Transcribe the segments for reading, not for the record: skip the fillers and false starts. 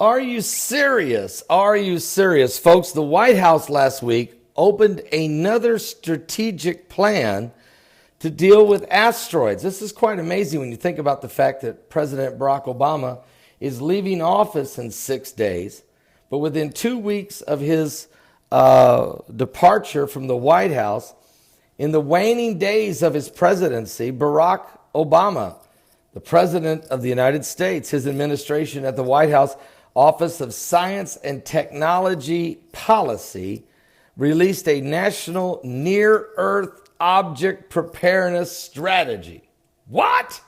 Are you serious? Are you serious? Folks, the White House last week opened another strategic plan to deal with asteroids. This is quite amazing when you think about the fact that President Barack Obama is leaving office in 6 days, but within 2 weeks of his departure from the White House, in the waning days of his presidency, Barack Obama, the President of the United States, his administration at the White House Office of Science and Technology Policy, released a national near-Earth object preparedness strategy. What?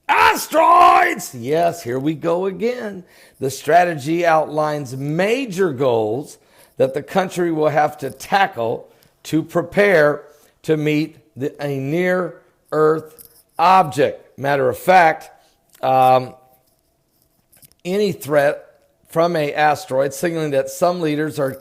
Asteroids! Yes, here we go again. The strategy outlines major goals that the country will have to tackle to prepare to meet a near-Earth object. Matter of fact, any threat from an asteroid, signaling that some leaders are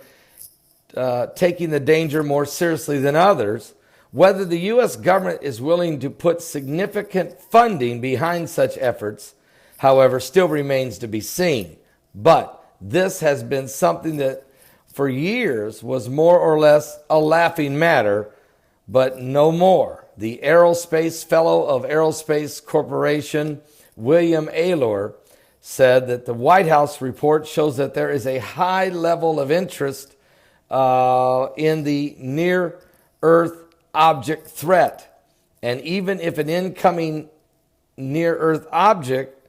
taking the danger more seriously than others. Whether the U.S. government is willing to put significant funding behind such efforts, however, still remains to be seen. But this has been something that for years was more or less a laughing matter, but no more. The Aerospace Fellow of Aerospace Corporation, William Ayler, said that the White House report shows that there is a high level of interest in the near-Earth object threat. And even if an incoming near-Earth object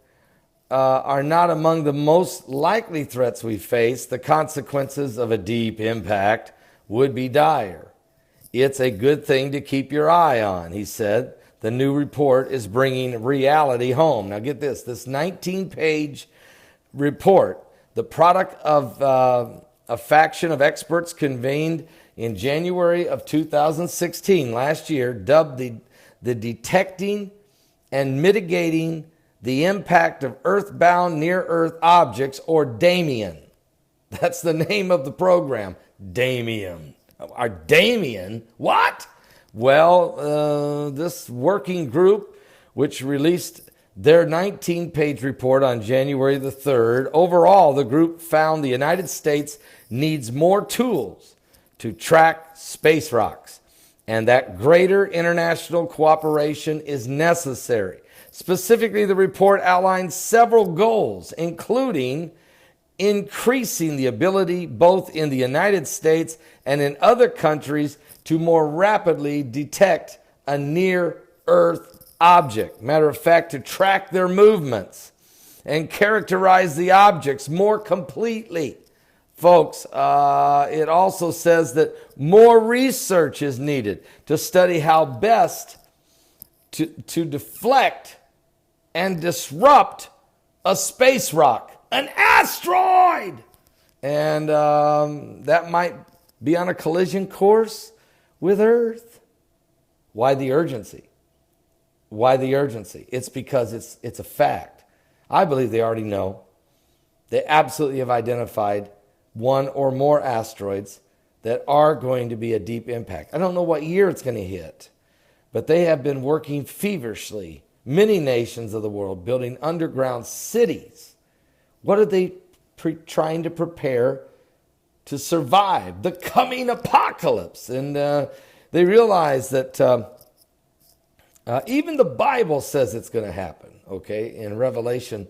are not among the most likely threats we face, the consequences of a deep impact would be dire. It's a good thing to keep your eye on, he said. The new report is bringing reality home. Now get this 19-page report, the product of a faction of experts convened in January of 2016, last year, dubbed the Detecting and Mitigating the Impact of Earthbound Near-Earth Objects, or DAMIAN. That's the name of the program, DAMIAN. Our DAMIAN? What? Well, this working group, which released their 19-page report on January the 3rd, overall, the group found the United States needs more tools to track space rocks, and that greater international cooperation is necessary. Specifically, the report outlines several goals, including increasing the ability both in the United States and in other countries to more rapidly detect a near-Earth object. Matter of fact, to track their movements and characterize the objects more completely. Folks, it also says that more research is needed to study how best to deflect and disrupt a space rock, an asteroid. And that might be on a collision course with Earth. Why the urgency? Why the urgency? It's because it's a fact. I believe they already know. They absolutely have identified one or more asteroids that are going to be a deep impact. I don't know what year it's going to hit, but they have been working feverishly. Many nations of the world building underground cities. What are they trying to prepare to survive the coming apocalypse? And they realize that even the Bible says it's going to happen. Okay, in Revelation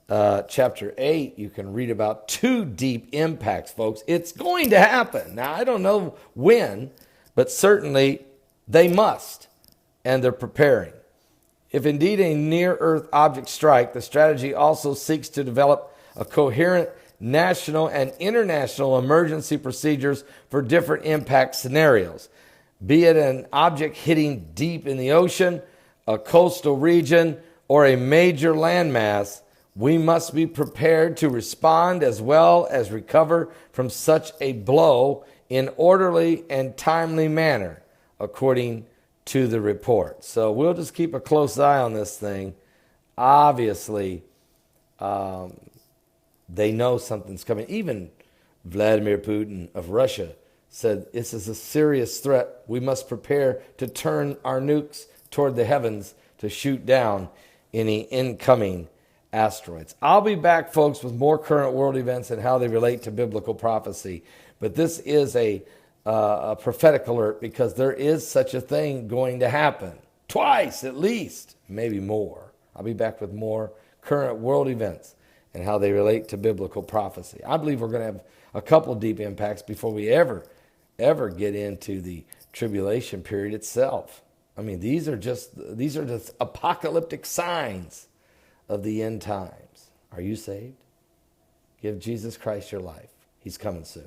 chapter 8, you can read about 2 deep impacts, folks. It's going to happen. Now, I don't know when, but certainly they must, and they're preparing. If indeed a near-Earth object strike, the strategy also seeks to develop a coherent national and international emergency procedures for different impact scenarios. Be it an object hitting deep in the ocean, a coastal region, or a major landmass, we must be prepared to respond as well as recover from such a blow in orderly and timely manner, according to the report. So we'll just keep a close eye on this thing. Obviously, they know something's coming. Even Vladimir Putin of Russia said this is a serious threat. We must prepare to turn our nukes toward the heavens to shoot down any incoming asteroids. I'll be back, folks, with more current world events and how they relate to biblical prophecy. But this is a prophetic alert, because there is such a thing going to happen. Twice, at least, maybe more. I'll be back with more current world events and how they relate to biblical prophecy. I believe we're going to have a couple deep impacts before we ever get into the tribulation period itself. I mean, these are just apocalyptic signs of the end times. Are you saved? Give Jesus Christ your life. He's coming soon.